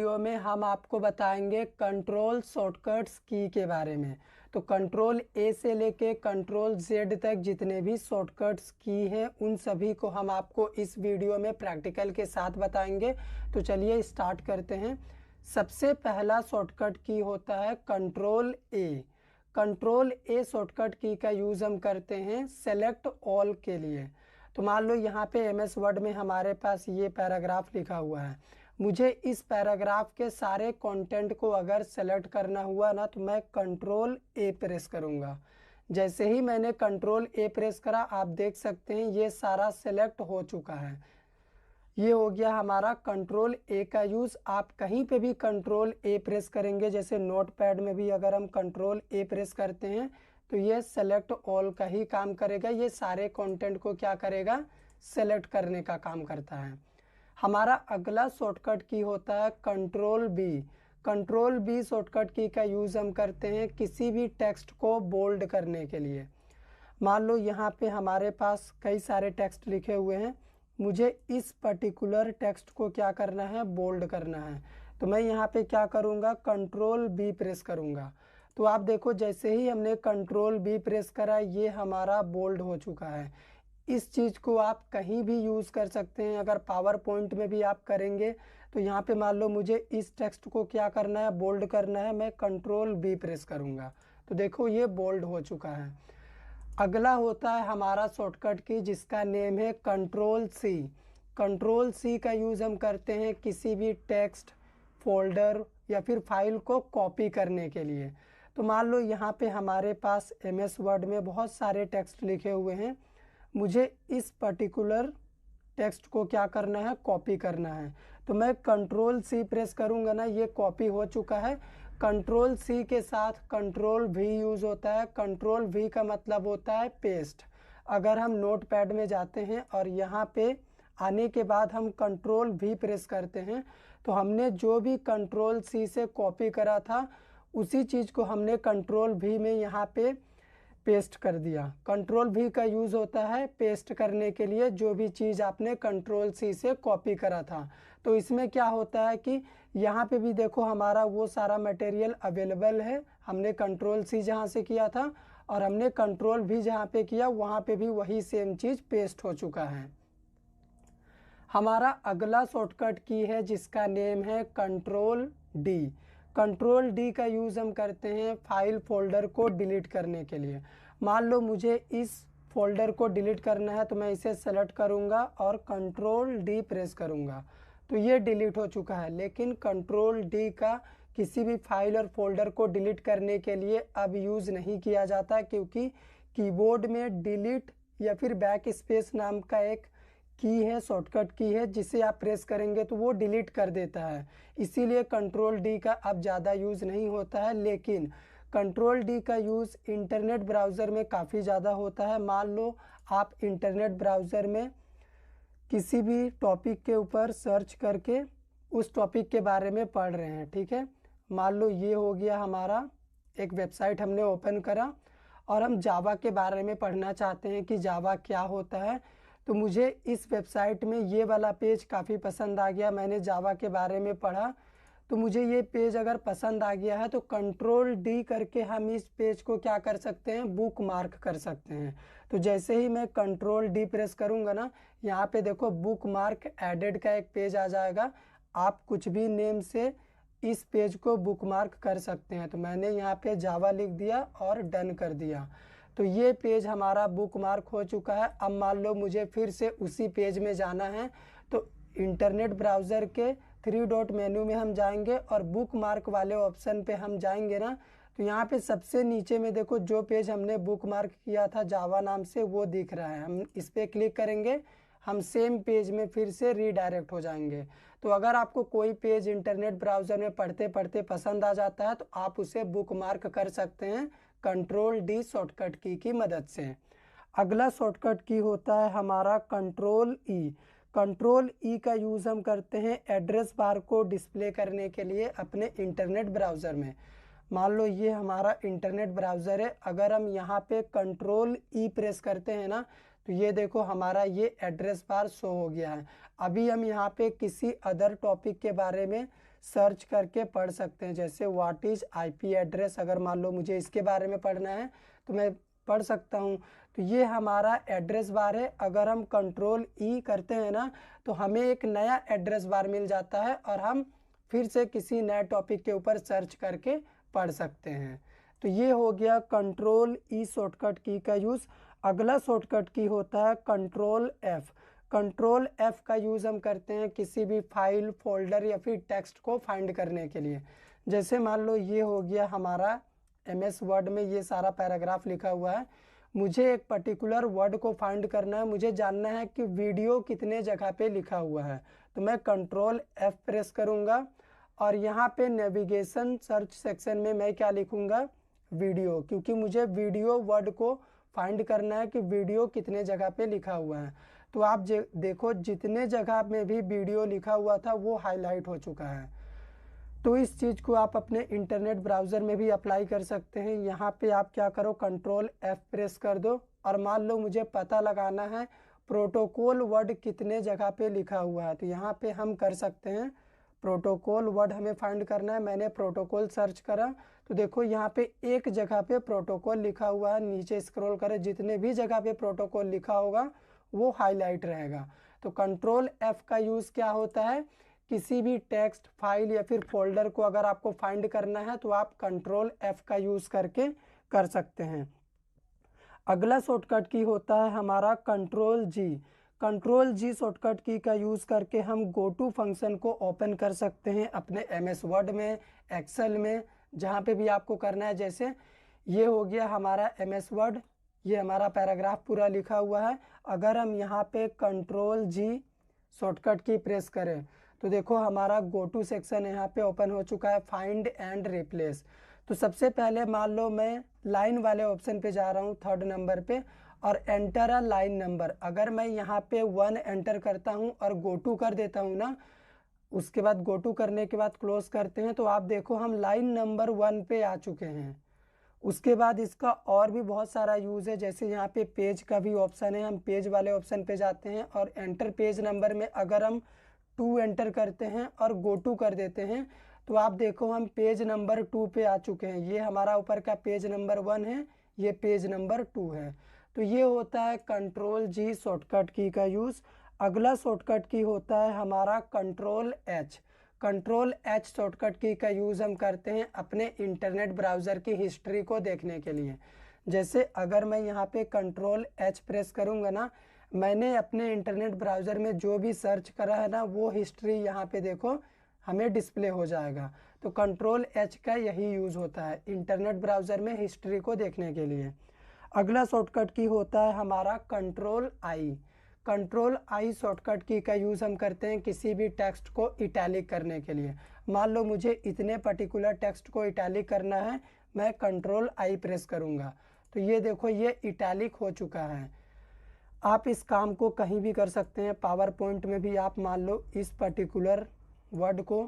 Video में हम आपको बताएंगे कंट्रोल शॉर्टकट्स की के बारे में। तो कंट्रोल ए से लेके कंट्रोल जेड तक जितने भी शॉर्टकट्स की हैं उन सभी को हम आपको इस वीडियो में प्रैक्टिकल के साथ बताएंगे। तो चलिए स्टार्ट करते हैं। सबसे पहला शॉर्टकट की होता है कंट्रोल ए। कंट्रोल ए शॉर्टकट की का यूज़ हम करते हैं सेलेक्ट ऑल के लिए। तो मान लो यहाँ पे एमएस वर्ड में हमारे पास ये पैराग्राफ लिखा हुआ है। मुझे इस पैराग्राफ के सारे कंटेंट को अगर सेलेक्ट करना हुआ ना तो मैं कंट्रोल ए प्रेस करूँगा। जैसे ही मैंने कंट्रोल ए प्रेस करा आप देख सकते हैं ये सारा सेलेक्ट हो चुका है। ये हो गया हमारा कंट्रोल ए का यूज़। आप कहीं पे भी कंट्रोल ए प्रेस करेंगे, जैसे नोटपैड में भी अगर हम कंट्रोल ए प्रेस करते हैं तो ये सेलेक्ट ऑल का ही काम करेगा। ये सारे कंटेंट को क्या करेगा, सेलेक्ट करने का काम करता है। हमारा अगला शॉर्टकट की होता है control B. Control B shortcut key का यूज़ हम करते हैं किसी भी टेक्स्ट को बोल्ड करने के लिए। मान लो यहाँ पे हमारे पास कई सारे टेक्स्ट लिखे हुए हैं, मुझे इस पर्टिकुलर टेक्स्ट को क्या करना है, बोल्ड करना है। तो मैं यहाँ पे क्या करूँगा, कंट्रोल बी प्रेस करूँगा। तो आप देखो जैसे ही हमने कंट्रोल बी प्रेस करा ये हमारा बोल्ड हो चुका है। इस चीज़ को आप कहीं भी यूज़ कर सकते हैं। अगर पावर पॉइंट में भी आप करेंगे तो यहाँ पे मान लो मुझे इस टेक्स्ट को क्या करना है, बोल्ड करना है, मैं कंट्रोल बी प्रेस करूँगा तो देखो ये बोल्ड हो चुका है। अगला होता है हमारा शॉर्टकट की जिसका नेम है कंट्रोल सी। कंट्रोल सी का यूज़ हम करते हैं किसी भी टेक्स्ट, फोल्डर या फिर फाइल को कॉपी करने के लिए। तो मान लो यहाँ पे हमारे पास एमएस वर्ड में बहुत सारे टेक्स्ट लिखे हुए हैं, मुझे इस पर्टिकुलर टेक्स्ट को क्या करना है, कॉपी करना है। तो मैं कंट्रोल सी प्रेस करूँगा ना, ये कॉपी हो चुका है। कंट्रोल सी के साथ कंट्रोल वी यूज़ होता है। कंट्रोल वी का मतलब होता है पेस्ट। अगर हम नोटपैड में जाते हैं और यहाँ पे आने के बाद हम कंट्रोल वी प्रेस करते हैं तो हमने जो भी कंट्रोल सी से कॉपी करा था उसी चीज़ को हमने कंट्रोल वी में यहाँ पे पेस्ट कर दिया। कंट्रोल वी का यूज़ होता है पेस्ट करने के लिए जो भी चीज़ आपने कंट्रोल सी से कॉपी करा था। तो इसमें क्या होता है कि यहाँ पे भी देखो हमारा वो सारा मटेरियल अवेलेबल है। हमने कंट्रोल सी जहाँ से किया था और हमने कंट्रोल वी जहाँ पे किया वहाँ पे भी वही सेम चीज़ पेस्ट हो चुका है। हमारा अगला शॉर्टकट की है जिसका नेम है कंट्रोल डी। कंट्रोल डी का यूज़ हम करते हैं फाइल फोल्डर को डिलीट करने के लिए। मान लो मुझे इस फोल्डर को डिलीट करना है तो मैं इसे सेलेक्ट करूंगा और कंट्रोल डी प्रेस करूंगा तो ये डिलीट हो चुका है। लेकिन कंट्रोल डी का किसी भी फाइल और फोल्डर को डिलीट करने के लिए अब यूज़ नहीं किया जाता क्योंकि कीबोर्ड में डिलीट या फिर बैक स्पेस नाम का एक की है, शॉर्टकट की है, जिसे आप प्रेस करेंगे तो वो डिलीट कर देता है। इसीलिए कंट्रोल डी का अब ज़्यादा यूज़ नहीं होता है। लेकिन कंट्रोल डी का यूज़ इंटरनेट ब्राउज़र में काफ़ी ज़्यादा होता है। मान लो आप इंटरनेट ब्राउज़र में किसी भी टॉपिक के ऊपर सर्च करके उस टॉपिक के बारे में पढ़ रहे हैं, ठीक है। मान लो ये हो गया हमारा एक वेबसाइट हमने ओपन करा और हम जावा के बारे में पढ़ना चाहते हैं कि जावा क्या होता है। तो मुझे इस वेबसाइट में ये वाला पेज काफ़ी पसंद आ गया, मैंने जावा के बारे में पढ़ा तो मुझे ये पेज अगर पसंद आ गया है तो कंट्रोल डी करके हम इस पेज को क्या कर सकते हैं, बुक मार्क कर सकते हैं। तो जैसे ही मैं कंट्रोल डी प्रेस करूँगा ना, यहाँ पे देखो बुक मार्क एडेड का एक पेज आ जाएगा। आप कुछ भी नेम से इस पेज को बुक मार्क कर सकते हैं। तो मैंने यहाँ पे जावा लिख दिया और डन कर दिया तो ये पेज हमारा बुक मार्क हो चुका है। अब मान लो मुझे फिर से उसी पेज में जाना है तो इंटरनेट ब्राउज़र के 3 डॉट मेन्यू में हम जाएंगे और बुक मार्क वाले ऑप्शन पे हम जाएंगे ना तो यहाँ पे सबसे नीचे में देखो जो पेज हमने बुक मार्क किया था जावा नाम से वो दिख रहा है। हम इस पर क्लिक करेंगे, हम सेम पेज में फिर से रीडायरेक्ट हो जाएंगे। तो अगर आपको कोई पेज इंटरनेट ब्राउज़र में पढ़ते पढ़ते पसंद आ जाता है तो आप उसे बुक मार्क कर सकते हैं कंट्रोल डी शॉर्टकट की मदद से। अगला शॉर्टकट की होता है हमारा कंट्रोल ई। कंट्रोल ई का यूज़ हम करते हैं एड्रेस बार को डिस्प्ले करने के लिए अपने इंटरनेट ब्राउज़र में। मान लो ये हमारा इंटरनेट ब्राउज़र है, अगर हम यहाँ पे कंट्रोल ई प्रेस करते हैं ना तो ये देखो हमारा ये एड्रेस बार शो हो गया है। अभी हम यहाँ पे किसी अदर टॉपिक के बारे में सर्च करके पढ़ सकते हैं। जैसे व्हाट इज़ आईपी एड्रेस, अगर मान लो मुझे इसके बारे में पढ़ना है तो मैं पढ़ सकता हूँ। तो ये हमारा एड्रेस बार है। अगर हम कंट्रोल ई करते हैं ना तो हमें एक नया एड्रेस बार मिल जाता है और हम फिर से किसी नए टॉपिक के ऊपर सर्च करके पढ़ सकते हैं। तो ये हो गया कंट्रोल ई शॉर्टकट की का यूज़। अगला शॉर्टकट की होता है कंट्रोल एफ़। कंट्रोल एफ़ का यूज़ हम करते हैं किसी भी फाइल, फोल्डर या फिर टेक्स्ट को फाइंड करने के लिए। जैसे मान लो ये हो गया हमारा MS वर्ड में ये सारा पैराग्राफ लिखा हुआ है। मुझे एक पर्टिकुलर वर्ड को फाइंड करना है, मुझे जानना है कि वीडियो कितने जगह पे लिखा हुआ है। तो मैं कंट्रोल एफ़ प्रेस करूँगा और यहाँ पे नेविगेशन सर्च सेक्शन में मैं क्या लिखूँगा, वीडियो, क्योंकि मुझे वीडियो वर्ड को फाइंड करना है कि वीडियो कितने जगह पे लिखा हुआ है। तो आप देखो जितने जगह में भी वीडियो लिखा हुआ था वो हाईलाइट हो चुका है। तो इस चीज़ को आप अपने इंटरनेट ब्राउज़र में भी अप्लाई कर सकते हैं। यहाँ पे आप क्या करो, कंट्रोल एफ़ प्रेस कर दो और मान लो मुझे पता लगाना है प्रोटोकॉल वर्ड कितने जगह पे लिखा हुआ है। तो यहाँ पे हम कर सकते हैं प्रोटोकॉल वर्ड हमें फाइंड करना है। मैंने प्रोटोकॉल सर्च करा तो देखो यहाँ पे एक जगह पे प्रोटोकॉल लिखा हुआ है। नीचे स्क्रॉल करें, जितने भी जगह पे प्रोटोकॉल लिखा होगा वो हाईलाइट रहेगा। तो कंट्रोल एफ़ का यूज़ क्या होता है, किसी भी टेक्स्ट, फाइल या फिर फोल्डर को अगर आपको फाइंड करना है तो आप कंट्रोल एफ़ का यूज़ करके कर सकते हैं। अगला शॉर्टकट की होता है हमारा कंट्रोल जी। कंट्रोल जी शॉर्टकट की का यूज़ करके हम गो टू फंक्शन को ओपन कर सकते हैं अपने MS वर्ड में, एक्सेल में, जहाँ पे भी आपको करना है। जैसे ये हो गया हमारा MS वर्ड, ये हमारा पैराग्राफ पूरा लिखा हुआ है। अगर हम यहाँ पे कंट्रोल जी शॉर्टकट की प्रेस करें तो देखो हमारा गो टू सेक्शन यहाँ पे ओपन हो चुका है, फाइंड एंड रिप्लेस। तो सबसे पहले मान लो मैं लाइन वाले ऑप्शन पे जा रहा हूँ, 3rd नंबर पे, और एंटर अ लाइन नंबर। अगर मैं यहाँ पे 1 एंटर करता हूँ और गो टू कर देता हूँ ना, उसके बाद गो टू करने के बाद क्लोज करते हैं तो आप देखो हम लाइन नंबर 1 पे आ चुके हैं। उसके बाद इसका और भी बहुत सारा यूज़ है। जैसे यहाँ पे पेज का भी ऑप्शन है, हम पेज वाले ऑप्शन पे जाते हैं और एंटर पेज नंबर में अगर हम 2 एंटर करते हैं और गो टू कर देते हैं तो आप देखो हम पेज नंबर 2 पे आ चुके हैं। ये हमारा ऊपर का पेज नंबर 1 है, ये पेज नंबर 2 है। तो ये होता है कंट्रोल जी शॉर्टकट की का यूज़। अगला शॉर्टकट की होता है हमारा control H. Control H shortcut key का यूज़ हम करते हैं अपने इंटरनेट ब्राउज़र की हिस्ट्री को देखने के लिए। जैसे अगर मैं यहाँ पे कंट्रोल एच प्रेस करूँगा ना, मैंने अपने इंटरनेट ब्राउज़र में जो भी सर्च करा है ना वो हिस्ट्री यहाँ पे देखो हमें डिस्प्ले हो जाएगा। तो कंट्रोल एच का यही यूज़ होता है इंटरनेट ब्राउज़र में हिस्ट्री को देखने के लिए। अगला शॉर्टकट की होता है हमारा control I. Control I shortcut key का यूज़ हम करते हैं किसी भी टेक्स्ट को इटैलिक करने के लिए। मान लो मुझे इतने पर्टिकुलर टेक्स्ट को इटैलिक करना है, मैं कंट्रोल आई प्रेस करूँगा तो ये देखो ये इटैलिक हो चुका है। आप इस काम को कहीं भी कर सकते हैं। पावर पॉइंट में भी आप मान लो इस पर्टिकुलर वर्ड को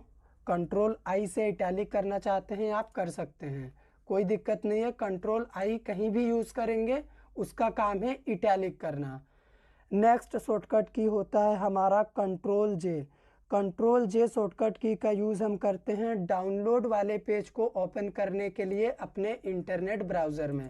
कंट्रोल आई से इटैलिक करना चाहते हैं, आप कर सकते हैं, कोई दिक्कत नहीं है। कंट्रोल आई कहीं भी यूज़ करेंगे, उसका काम है इटैलिक करना। नेक्स्ट शॉर्टकट की होता है हमारा कंट्रोल जे। कंट्रोल जे शॉर्टकट की का यूज़ हम करते हैं डाउनलोड वाले पेज को ओपन करने के लिए अपने इंटरनेट ब्राउज़र में।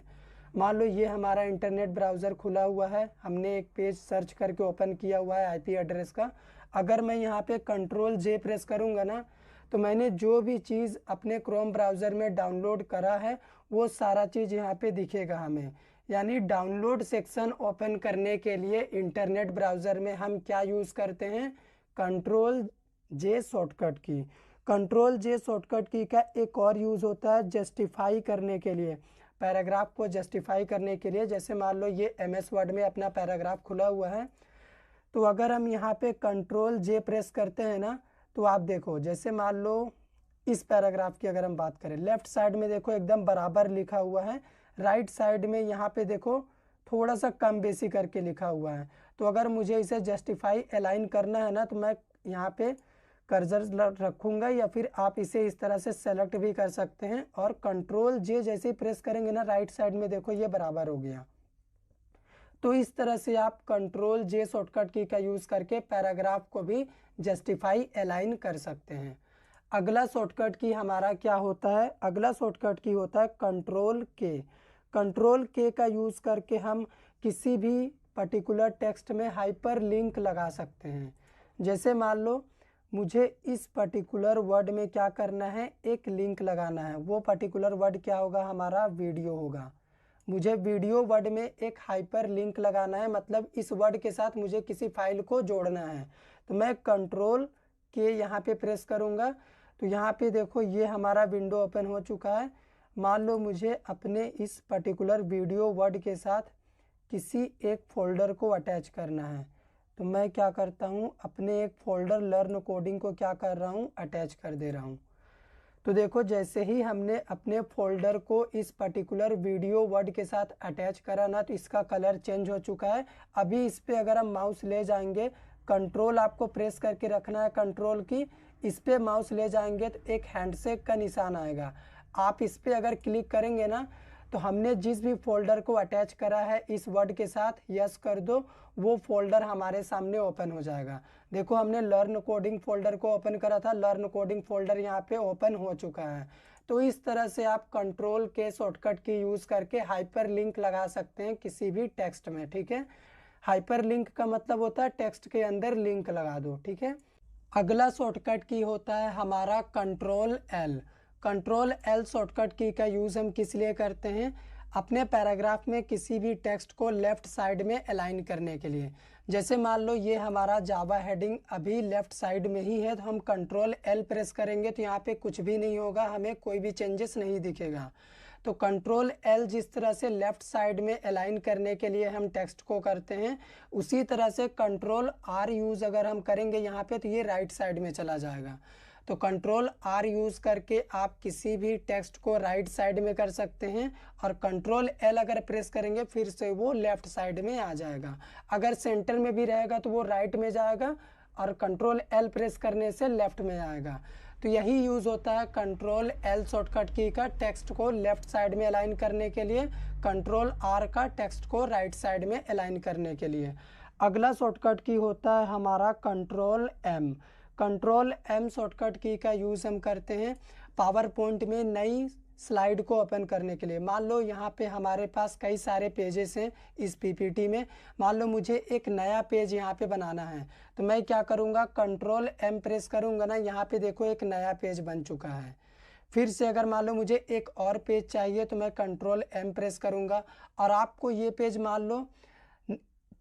मान लो ये हमारा इंटरनेट ब्राउज़र खुला हुआ है, हमने एक पेज सर्च करके ओपन किया हुआ है आईपी एड्रेस का। अगर मैं यहाँ पे कंट्रोल जे प्रेस करूँगा ना तो मैंने जो भी चीज़ अपने क्रोम ब्राउज़र में डाउनलोड करा है वो सारा चीज़ यहाँ पे दिखेगा हमें। यानी डाउनलोड सेक्शन ओपन करने के लिए इंटरनेट ब्राउज़र में हम क्या यूज़ करते हैं, कंट्रोल जे शॉर्टकट की। कंट्रोल जे शॉर्टकट की का एक और यूज़ होता है जस्टिफाई करने के लिए, पैराग्राफ को जस्टिफाई करने के लिए। जैसे मान लो ये MS वर्ड में अपना पैराग्राफ खुला हुआ है, तो अगर हम यहाँ पे कंट्रोल जे प्रेस करते हैं ना तो आप देखो जैसे मान लो इस पैराग्राफ की अगर हम बात करें, लेफ्ट साइड में देखो एकदम बराबर लिखा हुआ है, राइट साइड में यहाँ पे देखो थोड़ा सा कम बेसी करके लिखा हुआ है। तो अगर मुझे इसे जस्टिफाई अलाइन करना है ना तो मैं यहाँ पे कर्सर रखूँगा या फिर आप इसे इस तरह से सेलेक्ट भी कर सकते हैं और कंट्रोल जे जैसे ही प्रेस करेंगे ना राइट साइड में देखो ये बराबर हो गया। तो इस तरह से आप कंट्रोल जे शॉर्टकट की का यूज़ करके पैराग्राफ को भी जस्टिफाई अलाइन कर सकते हैं। अगला शॉर्टकट की हमारा क्या होता है, अगला शॉर्टकट की होता है कंट्रोल के। कंट्रोल के का यूज़ करके हम किसी भी पर्टिकुलर टेक्स्ट में हाइपर लिंक लगा सकते हैं। जैसे मान लो मुझे इस पर्टिकुलर वर्ड में क्या करना है, एक लिंक लगाना है। वो पर्टिकुलर वर्ड क्या होगा, हमारा वीडियो होगा। मुझे वीडियो वर्ड में एक हाइपर लिंक लगाना है, मतलब इस वर्ड के साथ मुझे किसी फाइल को जोड़ना है। तो मैं कंट्रोल के यहाँ पे प्रेस करूँगा तो यहाँ पे देखो ये हमारा विंडो ओपन हो चुका है। मान लो मुझे अपने इस पर्टिकुलर वीडियो वर्ड के साथ किसी एक फोल्डर को अटैच करना है। तो मैं क्या करता हूँ, अपने एक फोल्डर लर्न कोडिंग को क्या कर रहा हूँ, अटैच कर दे रहा हूँ। तो देखो जैसे ही हमने अपने फोल्डर को इस पर्टिकुलर वीडियो वर्ड के साथ अटैच करा ना, तो इसका कलर चेंज हो चुका है। अभी इस पे अगर हम माउस ले जाएंगे, कंट्रोल आपको प्रेस करके रखना है, कंट्रोल की, इस पे माउस ले जाएंगे तो एक हैंडशेक का निशान आएगा। आप इस पे अगर क्लिक करेंगे ना, तो हमने जिस भी फोल्डर को अटैच करा है इस वर्ड के साथ, यस कर दो, वो फोल्डर हमारे सामने ओपन हो जाएगा। देखो हमने लर्न कोडिंग फोल्डर को ओपन करा था, लर्न कोडिंग फोल्डर यहाँ पे ओपन हो चुका है। तो इस तरह से आप कंट्रोल के शॉर्टकट की यूज़ करके हाइपर लिंक लगा सकते हैं किसी भी टेक्स्ट में, ठीक है। हाइपर लिंक का मतलब होता है टेक्स्ट के अंदर लिंक लगा दो, ठीक है। अगला शॉर्टकट की होता है हमारा control L. Control L shortcut key का यूज़ हम किस लिए करते हैं, अपने पैराग्राफ में किसी भी टेक्स्ट को लेफ़्ट साइड में अलाइन करने के लिए। जैसे मान लो ये हमारा जावा हेडिंग अभी लेफ़्ट साइड में ही है, तो हम कंट्रोल एल प्रेस करेंगे तो यहाँ पे कुछ भी नहीं होगा, हमें कोई भी चेंजेस नहीं दिखेगा। तो कंट्रोल एल जिस तरह से लेफ़्ट साइड में अलाइन करने के लिए हम टेक्स्ट को करते हैं, उसी तरह से कंट्रोल आर यूज़ अगर हम करेंगे यहाँ पे, तो ये राइट साइड में चला जाएगा। तो कंट्रोल आर यूज़ करके आप किसी भी टेक्स्ट को राइट साइड में कर सकते हैं, और कंट्रोल एल अगर प्रेस करेंगे फिर से वो लेफ़्ट साइड में आ जाएगा। अगर सेंटर में भी रहेगा तो वो राइट में जाएगा, और कंट्रोल एल प्रेस करने से लेफ़्ट में आएगा। तो यही यूज़ होता है कंट्रोल एल शॉर्टकट की का टेक्स्ट को लेफ़्ट साइड में अलाइन करने के लिए, कंट्रोल आर का टेक्स्ट को राइट साइड में अलाइन करने के लिए। अगला शॉर्टकट की होता है हमारा control M. Control M shortcut key का यूज़ हम करते हैं पावर पॉइंट में नई स्लाइड को ओपन करने के लिए। मान लो यहाँ पे हमारे पास कई सारे पेजेस हैं इस पीपीटी में, मान लो मुझे एक नया पेज यहाँ पे बनाना है, तो मैं क्या करूँगा, कंट्रोल एम प्रेस करूँगा ना, यहाँ पे देखो एक नया पेज बन चुका है। फिर से अगर मान लो मुझे एक और पेज चाहिए तो मैं कंट्रोल एम प्रेस करूँगा, और आपको ये पेज मान लो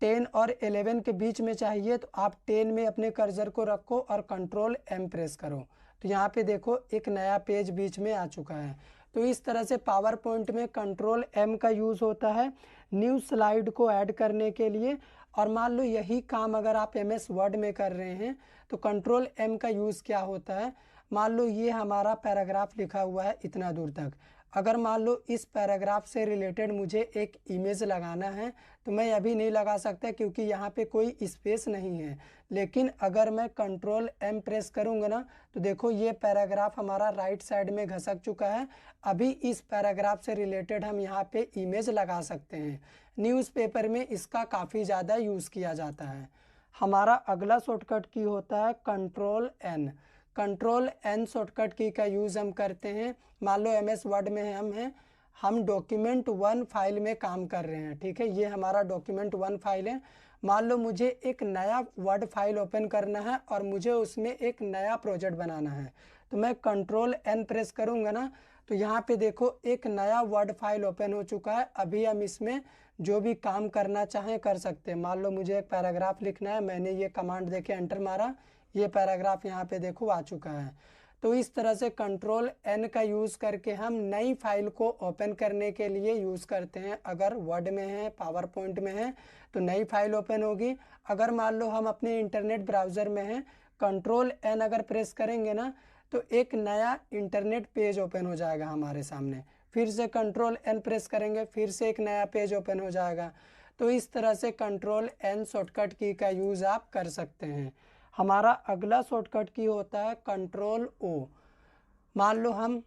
10 और 11 के बीच में चाहिए, तो आप 10 में अपने कर्सर को रखो और कंट्रोल एम प्रेस करो, तो यहाँ पे देखो एक नया पेज बीच में आ चुका है। तो इस तरह से पावर पॉइंट में कंट्रोल एम का यूज़ होता है न्यू स्लाइड को ऐड करने के लिए। और मान लो यही काम अगर आप एमएस वर्ड में कर रहे हैं तो कंट्रोल एम का यूज़ क्या होता है, मान लो ये हमारा पैराग्राफ लिखा हुआ है इतना दूर तक, अगर मान लो इस पैराग्राफ से रिलेटेड मुझे एक इमेज लगाना है तो मैं अभी नहीं लगा सकता क्योंकि यहाँ पे कोई स्पेस नहीं है। लेकिन अगर मैं कंट्रोल एम प्रेस करूँगा ना, तो देखो ये पैराग्राफ हमारा राइट साइड में घसक चुका है। अभी इस पैराग्राफ से रिलेटेड हम यहाँ पे इमेज लगा सकते हैं। न्यूज़पेपर में इसका काफ़ी ज़्यादा यूज़ किया जाता है। हमारा अगला शॉर्टकट की होता है control N. Control N shortcut key का यूज़ हम करते हैं, मान लो एमएस वर्ड में हम डॉक्यूमेंट 1 फाइल में काम कर रहे हैं, ठीक है। ये हमारा डॉक्यूमेंट 1 फाइल है। मान लो मुझे एक नया वर्ड फाइल ओपन करना है और मुझे उसमें एक नया प्रोजेक्ट बनाना है, तो मैं कंट्रोल एन प्रेस करूँगा ना, तो यहाँ पे देखो एक नया वर्ड फाइल ओपन हो चुका है। अभी हम इसमें जो भी काम करना चाहें कर सकते हैं। मान लो मुझे एक पैराग्राफ लिखना है, मैंने ये कमांड देके एंटर मारा, ये पैराग्राफ यहाँ पे देखो आ चुका है। तो इस तरह से कंट्रोल एन का यूज़ करके हम नई फाइल को ओपन करने के लिए यूज़ करते हैं। अगर वर्ड में है, पावर पॉइंट में है तो नई फाइल ओपन होगी। अगर मान लो हम अपने इंटरनेट ब्राउज़र में हैं, कंट्रोल एन अगर प्रेस करेंगे ना, तो एक नया इंटरनेट पेज ओपन हो जाएगा हमारे सामने। फिर से कंट्रोल एन प्रेस करेंगे, फिर से एक नया पेज ओपन हो जाएगा। तो इस तरह से कंट्रोल एन शॉर्टकट की का यूज़ आप कर सकते हैं। हमारा अगला शॉर्टकट की होता है कंट्रोल ओ। मान लो हम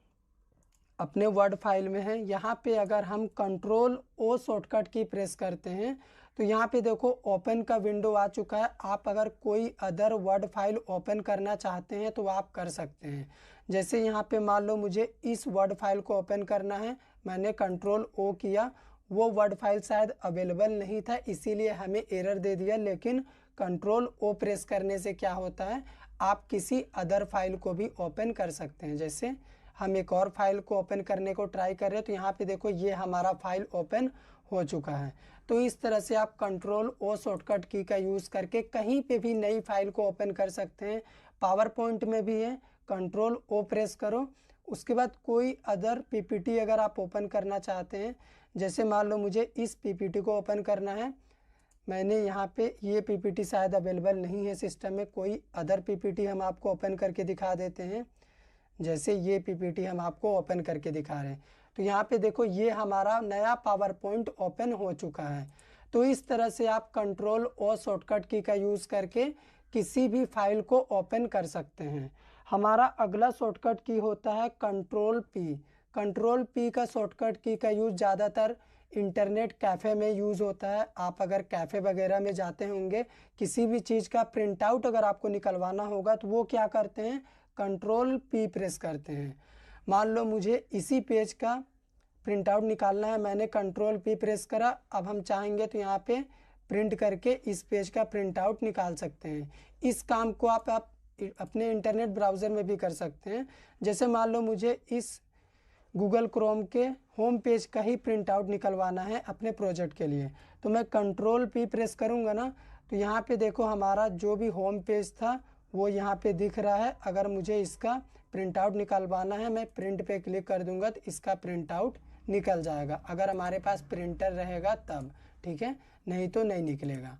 अपने वर्ड फाइल में हैं, यहाँ पे अगर हम कंट्रोल ओ शॉर्टकट की प्रेस करते हैं तो यहाँ पे देखो ओपन का विंडो आ चुका है। आप अगर कोई अदर वर्ड फाइल ओपन करना चाहते हैं तो आप कर सकते हैं। जैसे यहाँ पे मान लो मुझे इस वर्ड फाइल को ओपन करना है, मैंने कंट्रोल ओ किया, वो वर्ड फाइल शायद अवेलेबल नहीं था इसीलिए हमें एरर दे दिया, लेकिन कंट्रोल ओ प्रेस करने से क्या होता है, आप किसी अदर फाइल को भी ओपन कर सकते हैं। जैसे हम एक और फाइल को ओपन करने को ट्राई कर रहे हैं, तो यहाँ पे देखो ये हमारा फाइल ओपन हो चुका है। तो इस तरह से आप कंट्रोल ओ शॉर्टकट की का यूज़ करके कहीं पे भी नई फाइल को ओपन कर सकते हैं। पावर पॉइंट में भी है, कंट्रोल ओ प्रेस करो, उसके बाद कोई अदर पीपीटी अगर आप ओपन करना चाहते हैं, जैसे मान लो मुझे इस पीपीटी को ओपन करना है, मैंने यहाँ पे ये पीपीटी शायद अवेलेबल नहीं है सिस्टम में, कोई अदर पीपीटी हम आपको ओपन करके दिखा देते हैं। जैसे ये पीपीटी हम आपको ओपन करके दिखा रहे हैं, तो यहाँ पे देखो ये हमारा नया पावर पॉइंट ओपन हो चुका है। तो इस तरह से आप कंट्रोल ओ शॉर्टकट की का यूज़ करके किसी भी फाइल को ओपन कर सकते हैं। हमारा अगला शॉर्टकट की होता है कंट्रोल पी। कंट्रोल पी का शॉर्टकट की का यूज़ ज़्यादातर इंटरनेट कैफ़े में यूज़ होता है। आप अगर कैफ़े वगैरह में जाते होंगे, किसी भी चीज़ का प्रिंट आउट अगर आपको निकलवाना होगा तो वो क्या करते हैं, कंट्रोल पी प्रेस करते हैं। मान लो मुझे इसी पेज का प्रिंट आउट निकालना है, मैंने कंट्रोल पी प्रेस करा, अब हम चाहेंगे तो यहाँ पे प्रिंट करके इस पेज का प्रिंट आउट निकाल सकते हैं। इस काम को आप अपने इंटरनेट ब्राउज़र में भी कर सकते हैं। जैसे मान लो मुझे इस गूगल क्रोम के होम पेज का ही प्रिंट आउट निकलवाना है अपने प्रोजेक्ट के लिए, तो मैं कंट्रोल पी प्रेस करूँगा ना, तो यहाँ पे देखो हमारा जो भी होम पेज था वो यहाँ पे दिख रहा है। अगर मुझे इसका प्रिंट आउट निकलवाना है, मैं प्रिंट पे क्लिक कर दूंगा तो इसका प्रिंट आउट निकल जाएगा, अगर हमारे पास प्रिंटर रहेगा तब, ठीक है, नहीं तो नहीं निकलेगा।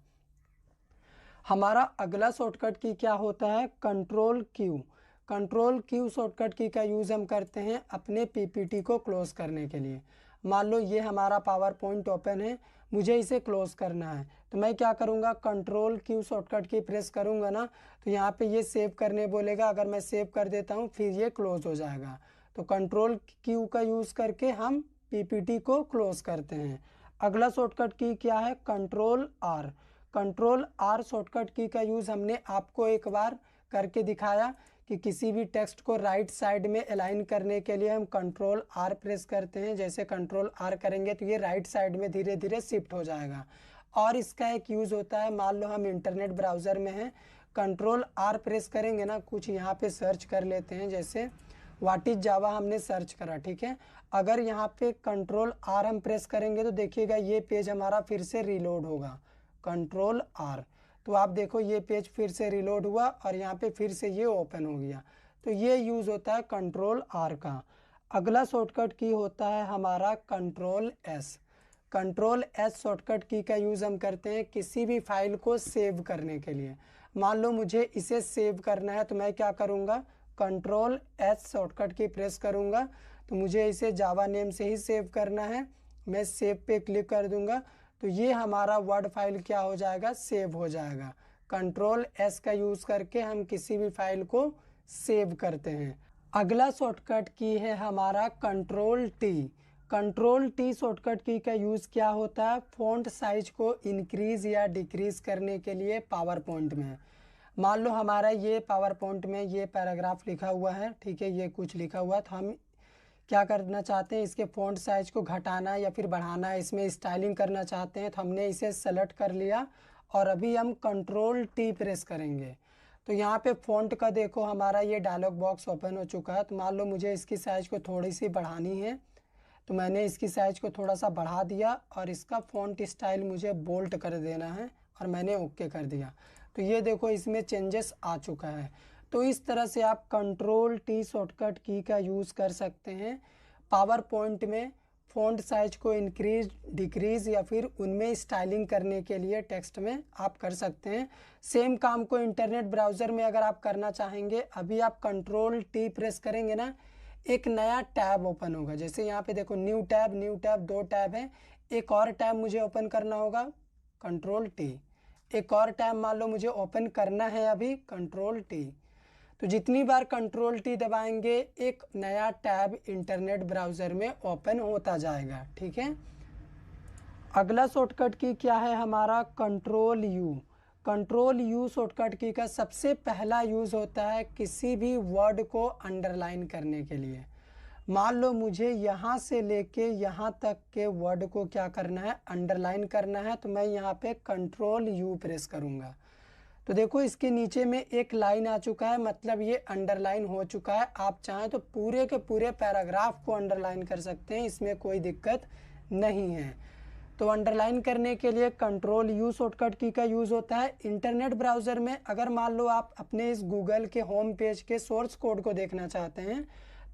हमारा अगला शॉर्टकट की क्या होता है, control Q. Control Q shortcut key का यूज़ हम करते हैं अपने पीपीटी को क्लोज करने के लिए। मान लो ये हमारा पावर पॉइंट ओपन है, मुझे इसे क्लोज करना है, तो मैं क्या करूँगा, कंट्रोल क्यू शॉर्टकट की प्रेस करूँगा ना, तो यहाँ पे ये सेव करने बोलेगा, अगर मैं सेव कर देता हूँ फिर ये क्लोज हो जाएगा। तो कंट्रोल क्यू का यूज़ करके हम पीपीटी को क्लोज करते हैं। अगला शॉर्टकट की क्या है, control R. Control R shortcut key का यूज़ हमने आपको एक बार करके दिखाया कि किसी भी टेक्स्ट को राइट साइड में अलाइन करने के लिए हम कंट्रोल आर प्रेस करते हैं। जैसे कंट्रोल आर करेंगे तो ये राइट साइड में धीरे धीरे शिफ्ट हो जाएगा। और इसका एक यूज़ होता है, मान लो हम इंटरनेट ब्राउज़र में हैं, कंट्रोल आर प्रेस करेंगे ना, कुछ यहाँ पे सर्च कर लेते हैं, जैसे व्हाट इज जावा हमने सर्च करा, ठीक है, अगर यहाँ पे कंट्रोल आर हम प्रेस करेंगे तो देखिएगा ये पेज हमारा फिर से रिलोड होगा, कंट्रोल आर, तो आप देखो ये पेज फिर से रिलोड हुआ और यहाँ पे फिर से ये ओपन हो गया। तो ये यूज़ होता है कंट्रोल आर का। अगला शॉर्टकट की होता है हमारा control S. Control S shortcut key का यूज़ हम करते हैं किसी भी फाइल को सेव करने के लिए। मान लो मुझे इसे सेव करना है तो मैं क्या करूँगा, कंट्रोल एस शॉर्टकट की प्रेस करूँगा, तो मुझे इसे जावा नेम से ही सेव करना है, मैं सेव पे क्लिक कर दूँगा, तो ये हमारा वर्ड फाइल क्या हो जाएगा, सेव हो जाएगा। कंट्रोल एस का यूज़ करके हम किसी भी फाइल को सेव करते हैं। अगला शॉर्टकट की है हमारा control T. Control T shortcut key का यूज़ क्या होता है, फ़ॉन्ट साइज को इंक्रीज़ या डिक्रीज़ करने के लिए पावर पॉइंट में। मान लो हमारा ये पावर पॉइंट में ये पैराग्राफ लिखा हुआ है, ठीक है, ये कुछ लिखा हुआ है, तो हम क्या करना चाहते हैं, इसके फ़ॉन्ट साइज को घटाना या फिर बढ़ाना है, इसमें स्टाइलिंग करना चाहते हैं, तो हमने इसे सेलेक्ट कर लिया और अभी हम कंट्रोल टी प्रेस करेंगे तो यहाँ पे फ़ॉन्ट का देखो हमारा ये डायलॉग बॉक्स ओपन हो चुका है। तो मान लो मुझे इसकी साइज़ को थोड़ी सी बढ़ानी है, तो मैंने इसकी साइज़ को थोड़ा सा बढ़ा दिया और इसका फ़ॉन्ट स्टाइल मुझे बोल्ड कर देना है और मैंने ओके कर दिया, तो ये देखो इसमें चेंजेस आ चुका है। तो इस तरह से आप कंट्रोल टी शॉर्टकट की का यूज़ कर सकते हैं पावर पॉइंट में फ़ॉन्ट साइज को इंक्रीज डिक्रीज़ या फिर उनमें स्टाइलिंग करने के लिए टेक्स्ट में आप कर सकते हैं। सेम काम को इंटरनेट ब्राउज़र में अगर आप करना चाहेंगे, अभी आप कंट्रोल टी प्रेस करेंगे ना, एक नया टैब ओपन होगा। जैसे यहाँ पे देखो न्यू टैब 2 टैब है, एक और टैब मुझे ओपन करना होगा, कंट्रोल टी, एक और टैब मान लो मुझे ओपन करना है अभी, कंट्रोल टी। तो जितनी बार कंट्रोल टी दबाएंगे एक नया टैब इंटरनेट ब्राउज़र में ओपन होता जाएगा, ठीक है। अगला शॉर्टकट की क्या है हमारा, control you. Control you shortcut key का सबसे पहला यूज़ होता है किसी भी वर्ड को अंडरलाइन करने के लिए। मान लो मुझे यहाँ से लेके यहाँ तक के वर्ड को क्या करना है, अंडरलाइन करना है, तो मैं यहाँ पे कंट्रोल यू प्रेस करूँगा। तो देखो इसके नीचे में एक लाइन आ चुका है, मतलब ये अंडरलाइन हो चुका है। आप चाहें तो पूरे के पूरे पैराग्राफ को अंडरलाइन कर सकते हैं, इसमें कोई दिक्कत नहीं है। तो अंडरलाइन करने के लिए कंट्रोल यू शॉर्टकट की का यूज़ होता है। इंटरनेट ब्राउज़र में अगर मान लो आप अपने इस गूगल के होम पेज के सोर्स कोड को देखना चाहते हैं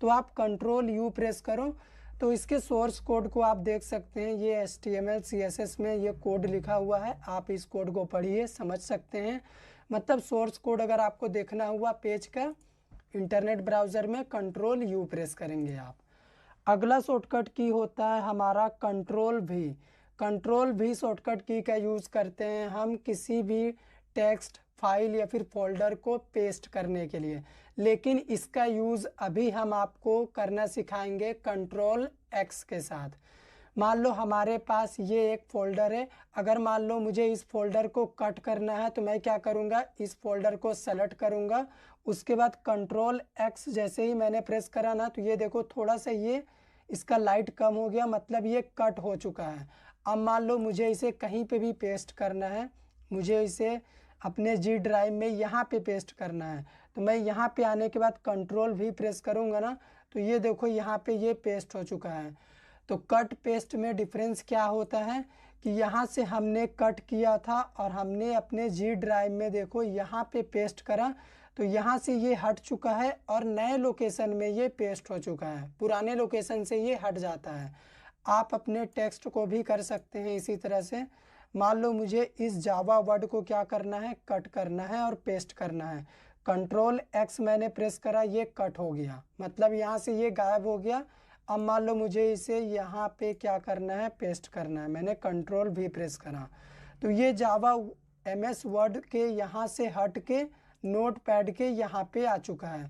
तो आप कंट्रोल यू प्रेस करो तो इसके सोर्स कोड को आप देख सकते हैं। ये HTML CSS में ये कोड लिखा हुआ है, आप इस कोड को पढ़िए, समझ सकते हैं। मतलब सोर्स कोड अगर आपको देखना हुआ पेज का इंटरनेट ब्राउज़र में, कंट्रोल यू प्रेस करेंगे आप। अगला शॉर्टकट की होता है हमारा कंट्रोल भी। कंट्रोल भी शॉर्टकट की का यूज़ करते हैं हम किसी भी टेक्स्ट फाइल या फिर फोल्डर को पेस्ट करने के लिए, लेकिन इसका यूज़ अभी हम आपको करना सिखाएंगे कंट्रोल एक्स के साथ। मान लो हमारे पास ये एक फ़ोल्डर है, अगर मान लो मुझे इस फोल्डर को कट करना है तो मैं क्या करूँगा, इस फोल्डर को सेलेक्ट करूँगा, उसके बाद कंट्रोल एक्स जैसे ही मैंने प्रेस करा ना तो ये देखो थोड़ा सा ये इसका लाइट कम हो गया, मतलब ये कट हो चुका है। अब मान लो मुझे इसे कहीं पे भी पेस्ट करना है, मुझे इसे अपने G ड्राइव में यहाँ पे पेस्ट करना है, तो मैं यहाँ पे आने के बाद कंट्रोल भी प्रेस करूँगा ना तो ये देखो यहाँ पे ये पेस्ट हो चुका है। तो कट पेस्ट में डिफरेंस क्या होता है कि यहाँ से हमने कट किया था और हमने अपने G ड्राइव में देखो यहाँ पे पेस्ट करा तो यहाँ से ये हट चुका है और नए लोकेशन में ये पेस्ट हो चुका है, पुराने लोकेशन से ये हट जाता है। आप अपने टेक्स्ट को भी कर सकते हैं इसी तरह से। मान लो मुझे इस जावा वर्ड को क्या करना है, कट करना है और पेस्ट करना है, कंट्रोल एक्स मैंने प्रेस करा, ये कट हो गया, मतलब यहाँ से ये गायब हो गया। अब मान लो मुझे इसे यहाँ पे क्या करना है, पेस्ट करना है, मैंने कंट्रोल भी प्रेस करा तो ये जावा MS वर्ड के यहाँ से हट के नोट पैड के यहाँ पे आ चुका है।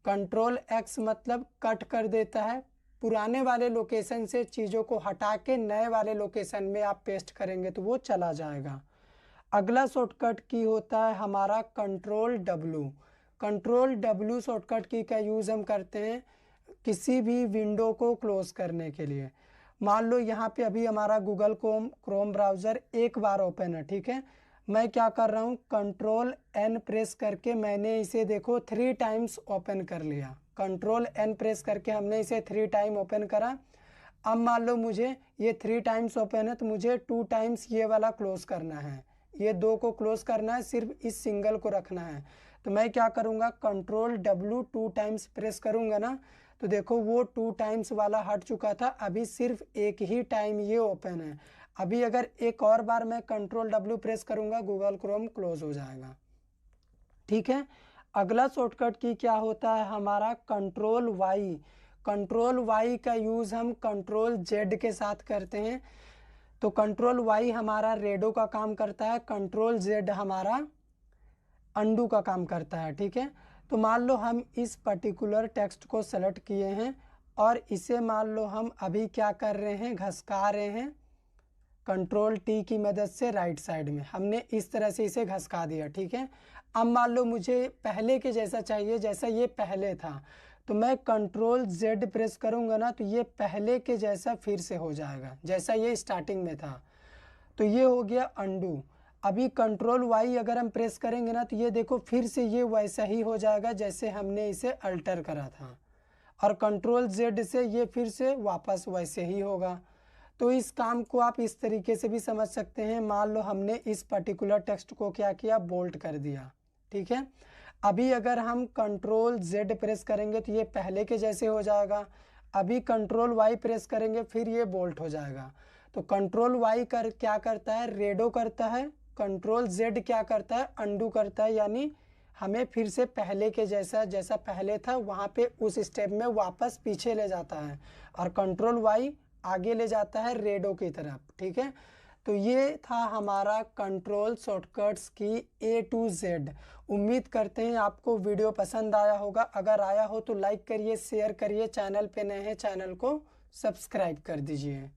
कंट्रोल एक्स मतलब कट कर देता है, पुराने वाले लोकेशन से चीज़ों को हटा के नए वाले लोकेशन में आप पेस्ट करेंगे तो वो चला जाएगा। अगला शॉर्टकट की होता है हमारा control W. Control W shortcut key का यूज़ हम करते हैं किसी भी विंडो को क्लोज़ करने के लिए। मान लो यहाँ पे अभी हमारा गूगल क्रोम ब्राउज़र एक बार ओपन है, ठीक है। मैं क्या कर रहा हूँ, कंट्रोल N प्रेस करके मैंने इसे देखो 3 टाइम्स ओपन कर लिया। कंट्रोल N प्रेस करके हमने इसे 3 टाइम ओपन करा। अब मान लो मुझे ये 3 टाइम्स ओपन है तो मुझे 2 टाइम्स ये वाला क्लोज़ करना है, ये 2 को क्लोज़ करना है, सिर्फ इस सिंगल को रखना है। तो मैं क्या करूँगा, कंट्रोल W 2 टाइम्स प्रेस करूँगा ना तो देखो वो 2 टाइम्स वाला हट चुका था, अभी सिर्फ एक ही टाइम ये ओपन है। अभी अगर एक और बार मैं कंट्रोल W प्रेस करूँगा गूगल क्रोम क्लोज हो जाएगा, ठीक है। अगला शॉर्टकट की क्या होता है हमारा कंट्रोल वाई। कंट्रोल वाई का यूज़ हम कंट्रोल Z के साथ करते हैं। तो कंट्रोल वाई हमारा रेडो का काम करता है, कंट्रोल Z हमारा अंडू का काम करता है, ठीक है। तो मान लो हम इस पर्टिकुलर टेक्स्ट को सेलेक्ट किए हैं और इसे मान लो हम अभी क्या कर रहे हैं, घसका रहे हैं कंट्रोल T की मदद से राइट साइड में, हमने इस तरह से इसे घसका दिया, ठीक है। अब मान लो मुझे पहले के जैसा चाहिए जैसा ये पहले था, तो मैं कंट्रोल Z प्रेस करूँगा ना तो ये पहले के जैसा फिर से हो जाएगा जैसा ये स्टार्टिंग में था। तो ये हो गया अंडू। अभी कंट्रोल वाई अगर हम प्रेस करेंगे ना तो ये देखो फिर से ये वैसा ही हो जाएगा जैसे हमने इसे अल्टर करा था, और कंट्रोल Z से ये फिर से वापस वैसे ही होगा। तो इस काम को आप इस तरीके से भी समझ सकते हैं। मान लो हमने इस पर्टिकुलर टेक्स्ट को क्या किया, बोल्ड कर दिया, ठीक है। अभी अगर हम कंट्रोल Z प्रेस करेंगे तो ये पहले के जैसे हो जाएगा। अभी कंट्रोल वाई प्रेस करेंगे फिर ये बोल्ट हो जाएगा। तो कंट्रोल वाई क्या करता है, रेडो करता है, कंट्रोल Z क्या करता है, अंडू करता है, यानी हमें फिर से पहले के जैसा पहले था वहाँ पे उस स्टेप में वापस पीछे ले जाता है, और कंट्रोल वाई आगे ले जाता है रेडो की तरफ, ठीक है। तो ये था हमारा कंट्रोल शॉर्टकट्स की A to Z। उम्मीद करते हैं आपको वीडियो पसंद आया होगा। अगर आया हो तो लाइक करिए, शेयर करिए, चैनल पे नए हैं चैनल को सब्सक्राइब कर दीजिए।